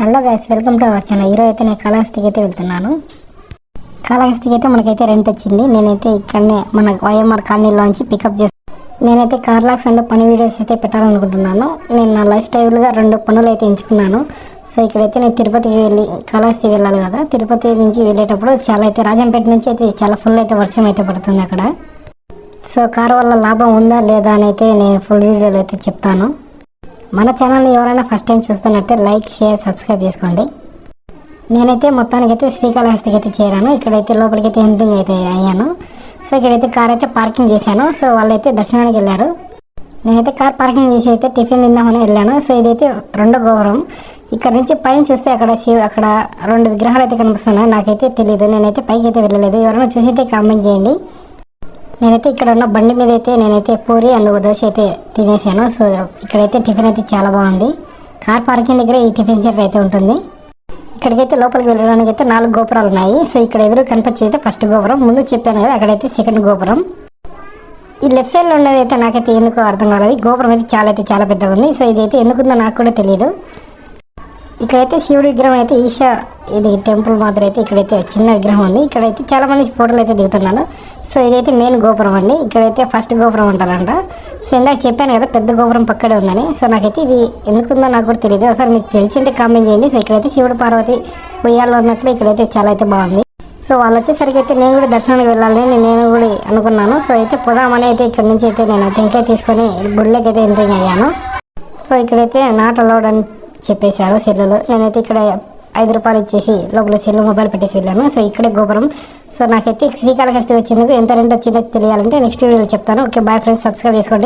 Hello guys, welcome to our channel. ఈరోజు అయితే నేను కాళహస్తికి అయితే వెళ్తున్నాను. కాళహస్తికి అయితే మనకైతే రెంట్ వచ్చింది. నేనైతే ఇక్కడనే మన వైఎంఆర్ కాలనీలోంచి పికప్ చేస్తాను. నేనైతే కార్ లాక్స్ అండ్ పని వీడియోస్ అయితే పెట్టాలనుకుంటున్నాను. నేను నా లైఫ్ స్టైల్గా 2 పనులు అయితే ఎంచుకున్నాను. సో ఇక్కడైతే నేను తిరుపతికి వెళ్ళి కాళహస్తి వెళ్ళాలి కదా. తిరుపతి నుంచి వెళ్ళేటప్పుడు చాలా అయితే రాజంపేట నుంచి అయితే చాలా ఫుల్ అయితే వర్షం అయితే పడుతుంది అక్కడ. సో కార్ వల్ల లాభం ఉందా లేదా అని అయితే నేను ఫుల్ వీడియోలో అయితే చెప్తాను. మన ఛానల్ని ఎవరైనా ఫస్ట్ టైం చూస్తున్నట్టే లైక్, షేర్, సబ్స్క్రైబ్ చేసుకోండి. నేనైతే మొత్తానికైతే శ్రీకాళహస్తికి అయితే చేరాను. ఇక్కడైతే లోపలికి అయితే ఎంట్రింగ్ అయితే అయ్యాను. సో ఇక్కడైతే కార్ అయితే పార్కింగ్ చేశాను. సో వాళ్ళైతే దర్శనానికి వెళ్ళారు. నేనైతే కార్ పార్కింగ్ చేసి అయితే టిఫిన్ తిందామని వెళ్ళాను. సో ఇదైతే 2వ గోపురం. ఇక్కడ నుంచి పైన చూస్తే అక్కడ 2 విగ్రహాలు అయితే కనిపిస్తున్నాయి. నాకైతే తెలియదు, నేనైతే పైకి అయితే వెళ్ళలేదు. ఎవరైనా చూసింటే కామెంట్ చేయండి. నేనైతే ఇక్కడ ఉన్న బండి మీద అయితే నేనైతే పూరి అండ్ దోశ అయితే తినేసాను. సో ఇక్కడైతే టిఫిన్ అయితే చాలా బాగుంది. కార్ పార్కింగ్ దగ్గర ఈ టిఫిన్ సెంటర్ అయితే ఉంటుంది. ఇక్కడికైతే లోపలికి వెళ్ళడానికి అయితే 4 గోపురాలు ఉన్నాయి. సో ఇక్కడ ఎదురు కనిపించేది ఫస్ట్ గోపురం. ముందు చెప్పాను కదా, అక్కడైతే సెకండ్ గోపురం. ఈ లెఫ్ట్ సైడ్లో ఉన్నది అయితే నాకైతే ఎందుకో అర్థం కాలేదు. గోపురం అయితే చాలా పెద్దగా ఉంది. సో ఇదైతే ఎందుకుందో నాకు కూడా తెలియదు. ఇక్కడైతే శివుడి విగ్రహం అయితే ఈశా ఇది టెంపుల్ మాత్రం అయితే ఇక్కడైతే చిన్న విగ్రహం ఉంది. ఇక్కడైతే చాలా మంది ఫోటోలు అయితే దిగుతున్నాను. సో ఇదైతే మెయిన్ గోపురం అండి. ఇక్కడైతే ఫస్ట్ గోపురం అంటారంట. సో ఇందాక చెప్పాను కదా పెద్ద గోపురం పక్కడే ఉందని. సో నాకైతే ఇది ఎందుకుందో నాకు కూడా తెలియదు. ఒకసారి మీకు తెలిసింటే కామెంట్ చేయండి. సో ఇక్కడైతే శివుడు పార్వతి ఉయ్యాల్లో ఉన్నట్లు ఇక్కడైతే చాలా అయితే బాగుంది. సో వాళ్ళు వచ్చేసరికి అయితే నేను కూడా దర్శనానికి వెళ్ళాలని నేను కూడా అనుకున్నాను. సో అయితే పోదామని అయితే ఇక్కడ నుంచి అయితే నేను టెంకాయ తీసుకొని గుడిలోకి అయితే ఎంట్రింగ్ అయ్యాను. సో ఇక్కడైతే నాట్ అలౌడ్ అని చెప్పేశారు సెల్లులో. నేనైతే ఇక్కడ 5 రూపాయలు ఇచ్చేసి లోపల సెల్లు మొబైల్ పెట్టేసి వెళ్ళాను. సో ఇక్కడే గోపురం. సో నాకైతే శ్రీకాళహస్తి వచ్చేందుకు ఎంత రెంట్ వచ్చిందో తెలియాలంటే నెక్స్ట్ వీడియోలో చెప్తాను. ఓకే, బాయ్ ఫ్రెండ్స్, సబ్స్క్రైబ్ చేసుకోండి.